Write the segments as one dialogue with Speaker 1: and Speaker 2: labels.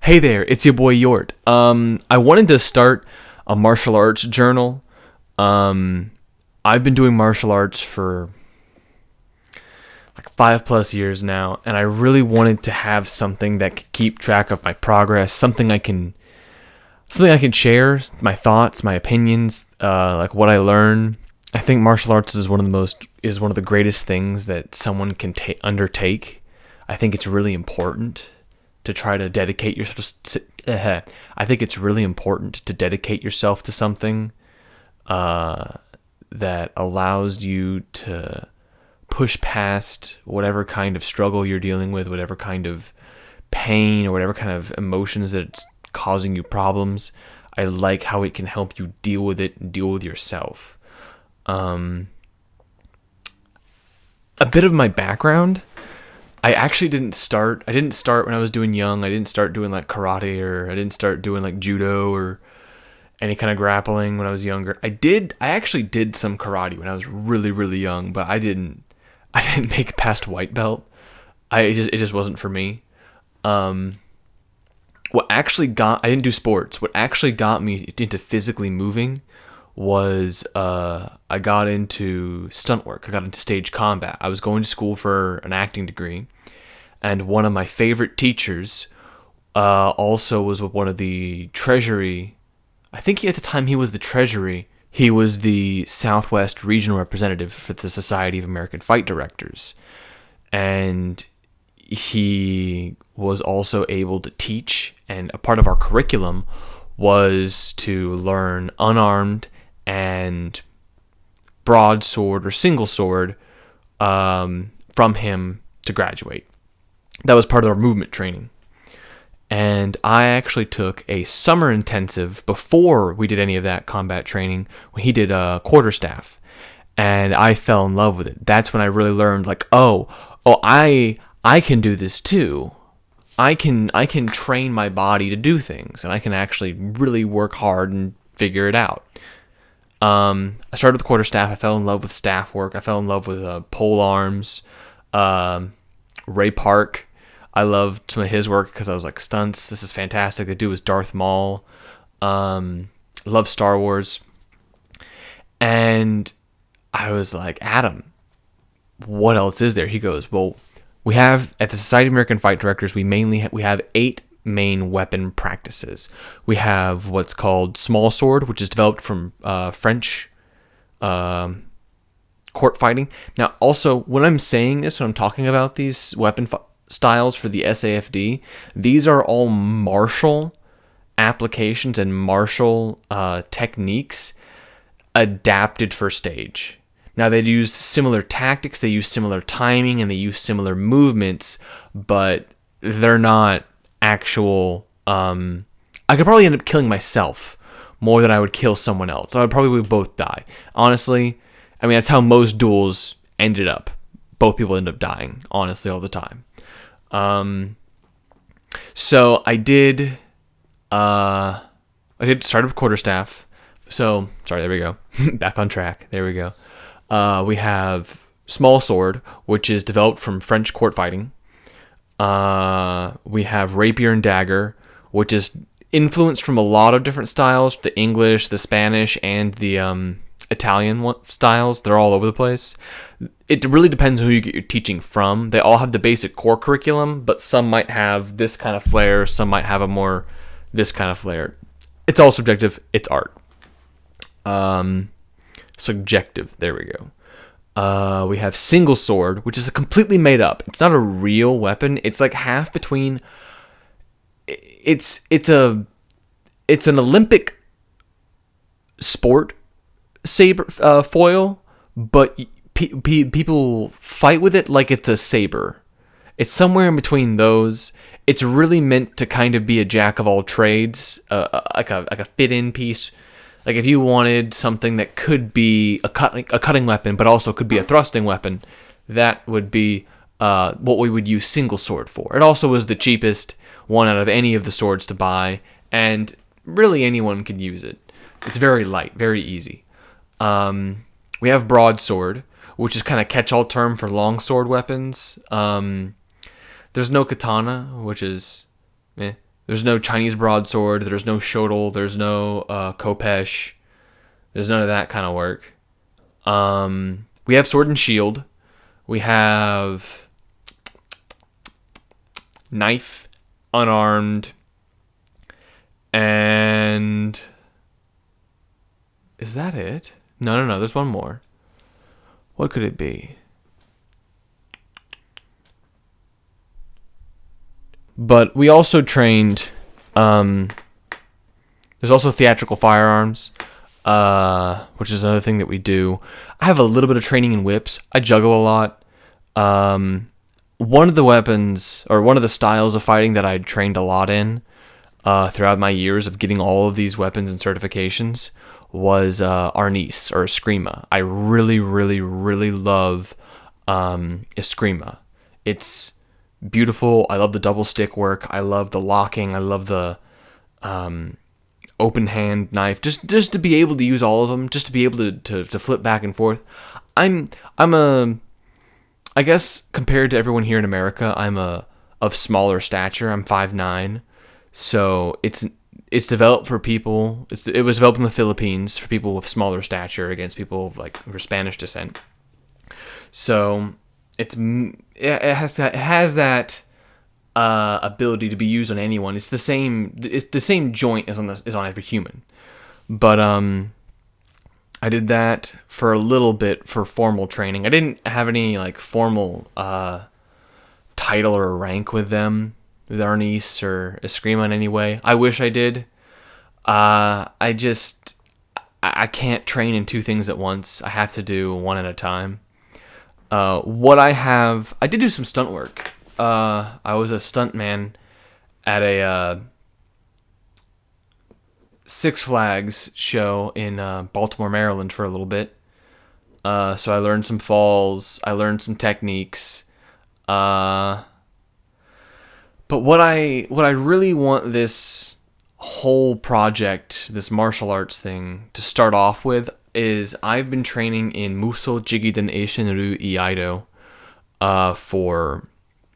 Speaker 1: Hey there, it's your boy Yort. I wanted to start a martial arts journal. I've been doing martial arts for like 5+ years now, and I really wanted to have something that could keep track of my progress, something I can share, my thoughts, my opinions, like what I learn. I think martial arts is one of the greatest things that someone can undertake. I think it's really important to try to dedicate yourself. I think it's really important to dedicate yourself to something that allows you to push past whatever kind of struggle you're dealing with, whatever kind of pain or whatever kind of emotions that's causing you problems. I like how it can help you deal with it and deal with yourself. A bit of my background. I didn't start when I was doing young. I didn't start doing like karate, or I didn't start doing like judo or any kind of grappling when I was younger. I actually did some karate when I was really, really young, but I didn't make it past white belt. It just wasn't for me. I didn't do sports. What actually got me into physically moving was I got into stunt work. I got into stage combat. I was going to school for an acting degree, and one of my favorite teachers also was one of the treasury. I think at the time he was the treasury. He was the Southwest regional representative for the Society of American Fight Directors, and he was also able to teach, and a part of our curriculum was to learn unarmed and broadsword or single sword from him to graduate. That was part of our movement training. And I actually took a summer intensive before we did any of that combat training, when he did quarterstaff, and I fell in love with it. That's when I really learned, like, I can do this too. I can train my body to do things, and I can actually really work hard and figure it out. I started with quarterstaff. I fell in love with staff work. I fell in love with pole arms. Ray Park, I loved some of his work because I was like, stunts, this is fantastic. The dude was Darth Maul. Love Star Wars. And I was like, Adam, what else is there? He goes, well, we have, at the Society of American Fight Directors, we have 8 main weapon practices. We have what's called small sword, which is developed from French court fighting. Now, also, when I'm saying this, when I'm talking about these weapon styles for the SAFD, these are all martial applications and martial techniques adapted for stage. Now, they use similar tactics, they use similar timing, and they use similar movements, but they're not actual. I could probably end up killing myself more than I would kill someone else. I would probably both die. Honestly, I mean, that's how most duels ended up. Both people end up dying, honestly, all the time. So I did start with quarterstaff. So, sorry, there we go. Back on track. There we go. We have small sword, which is developed from French court fighting. We have rapier and dagger, which is influenced from a lot of different styles, the English, the Spanish, and the Italian styles. They're all over the place. It really depends who you get your teaching from. They all have the basic core curriculum, but some might have this kind of flair, some might have this kind of flair. It's all subjective. It's art. Subjective. There we go. We have single sword, which is completely made up. It's not a real weapon. It's like half between. It's an Olympic sport saber foil, but people fight with it like it's a saber. It's somewhere in between those. It's really meant to kind of be a jack of all trades, like a fit-in piece. Like if you wanted something that could be a cutting weapon, but also could be a thrusting weapon, that would be what we would use single sword for. It also was the cheapest one out of any of the swords to buy, and really anyone could use it. It's very light, very easy. We have broadsword, which is kind of catch-all term for longsword weapons. There's no katana, which is There's no Chinese broadsword. There's no shotel. There's no kopesh. There's none of that kind of work. We have sword and shield. We have knife, unarmed, and is that it? No. There's one more. What could it be? But we also trained. There's also theatrical firearms, which is another thing that we do. I have a little bit of training in whips. I juggle a lot. One of the weapons, or one of the styles of fighting that I trained a lot in throughout my years of getting all of these weapons and certifications was Arnis, or Eskrima. I really, really, really love Eskrima. It's beautiful. I love the double stick work. I love the locking. I love the open hand knife. Just to be able to use all of them. Just to be able to flip back and forth. I guess compared to everyone here in America, I'm of smaller stature. I'm 5'9", so it's developed for people. It was developed in the Philippines for people with smaller stature against people like who are Spanish descent. So it has that ability to be used on anyone. It's the same joint as on every human. But I did that for a little bit for formal training. I didn't have any like formal title or rank with them, with Arnis or Eskrima in any way. I wish I did. I can't train in two things at once. I have to do one at a time. I did do some stunt work. I was a stuntman at a Six Flags show in Baltimore, Maryland for a little bit. So I learned some falls. I learned some techniques. But what I really want this whole project, this martial arts thing, to start off with is I've been training in Muso, Jikiden, Eishin, Iaido for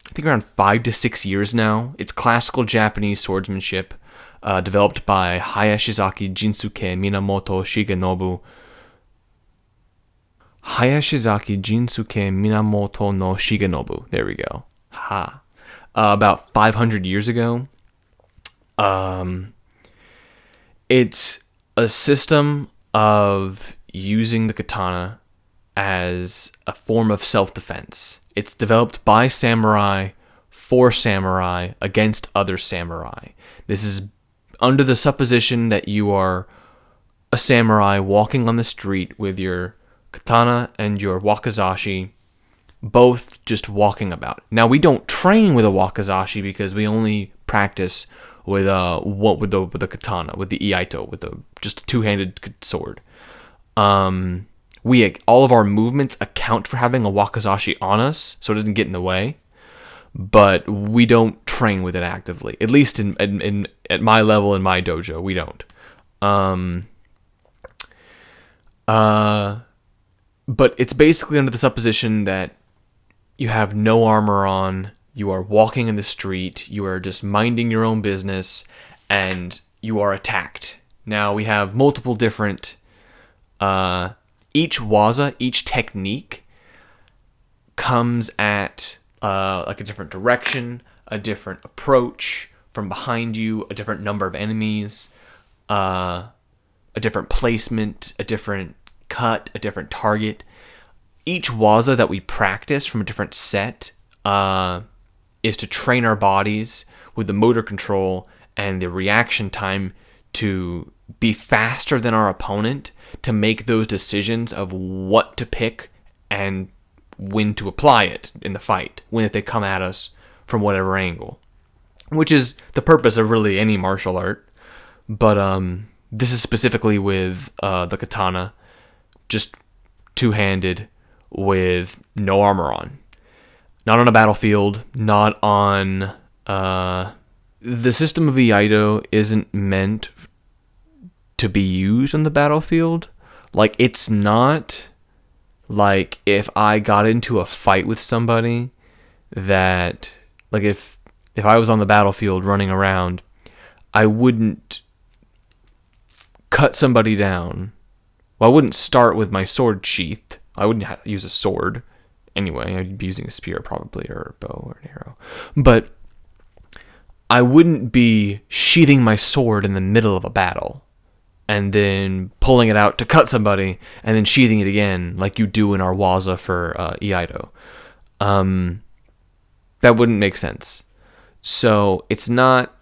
Speaker 1: I think around 5 to 6 years now. It's classical Japanese swordsmanship. Developed by Hayashizaki Jinsuke Minamoto Shigenobu. Hayashizaki Jinsuke Minamoto no Shigenobu. There we go. Ha. About 500 years ago. It's a system of using the katana as a form of self-defense. It's developed by samurai for samurai against other samurai. This is under the supposition that you are a samurai walking on the street with your katana and your wakizashi, both just walking about. Now, we don't train with a wakizashi because we only practice with the katana, with the Iaido, with just a two-handed sword. All of our movements account for having a wakizashi on us, so it doesn't get in the way. But we don't train with it actively. At least at my level in my dojo, we don't. But it's basically under the supposition that you have no armor on, you are walking in the street, you are just minding your own business, and you are attacked. Now, we have multiple different... each waza, each technique, comes at... like a different direction, a different approach from behind you, a different number of enemies, a different placement, a different cut, a different target. Each waza that we practice from a different set is to train our bodies with the motor control and the reaction time to be faster than our opponent, to make those decisions of what to pick and when to apply it in the fight, when they come at us from whatever angle, which is the purpose of really any martial art. But this is specifically with the katana, just two-handed with no armor on. Not on a battlefield, not on... the system of Iaido isn't meant to be used on the battlefield. Like, it's not... Like, if I got into a fight with somebody that, like, if I was on the battlefield running around I wouldn't cut somebody down. Well, I wouldn't start with my sword sheathed. I wouldn't use a sword. Anyway, I'd be using a spear probably, or a bow, or an arrow. But I wouldn't be sheathing my sword in the middle of a battle and then pulling it out to cut somebody and then sheathing it again like you do in our Waza for Iaido. That wouldn't make sense. So it's not...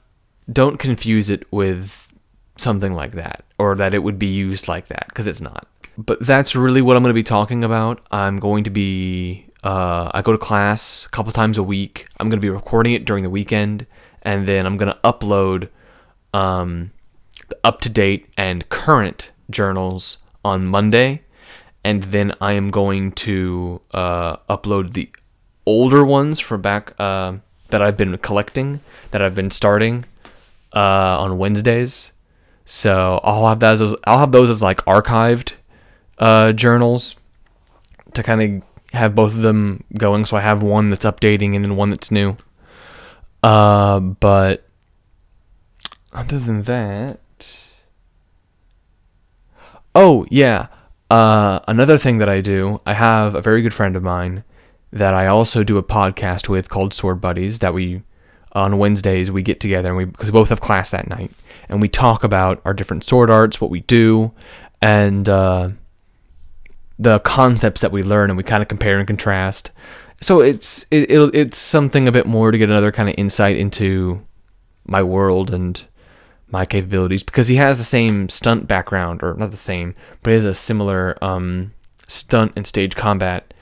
Speaker 1: Don't confuse it with something like that, or that it would be used like that, because it's not. But that's really what I'm going to be talking about. I'm going to be... I go to class a couple times a week. I'm going to be recording it during the weekend, and then I'm going to upload the up-to-date and current journals on Monday, and then I am going to upload the older ones from back that I've been collecting, that I've been starting on Wednesdays. So I'll have those as like archived journals to kind of have both of them going. So I have one that's updating and then one that's new. But other than that, oh yeah, another thing that I do, I have a very good friend of mine that I also do a podcast with called Sword Buddies, that we, on Wednesdays, we get together, and because we both have class that night, and we talk about our different sword arts, what we do, and the concepts that we learn, and we kind of compare and contrast. So it's something a bit more to get another kind of insight into my world and my capabilities, because he has the same stunt background, or not the same, but he has a similar stunt and stage combat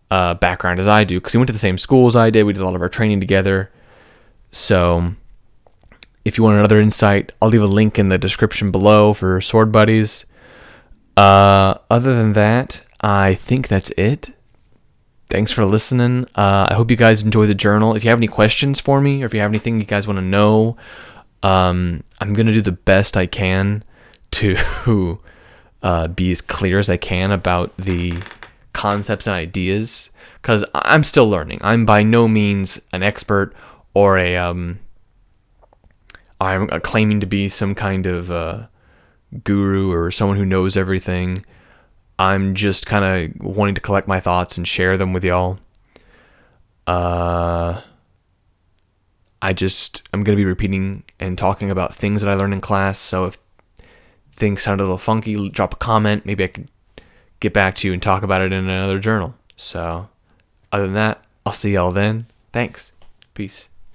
Speaker 1: background as I do, because he went to the same school as I did. We did a lot of our training together. So if you want another insight, I'll leave a link in the description below for Sword Buddies. Other than that, I think that's it. Thanks for listening. I hope you guys enjoy the journal. If you have any questions for me, or if you have anything you guys want to know, I'm going to do the best I can to be as clear as I can about the concepts and ideas, because I'm still learning. I'm by no means an expert or I'm claiming to be some kind of guru or someone who knows everything. I'm just kind of wanting to collect my thoughts and share them with y'all. I'm going to be repeating and talking about things that I learned in class, so if things sound a little funky, drop a comment. Maybe I could get back to you and talk about it in another journal. So other than that, I'll see y'all then. Thanks. Peace.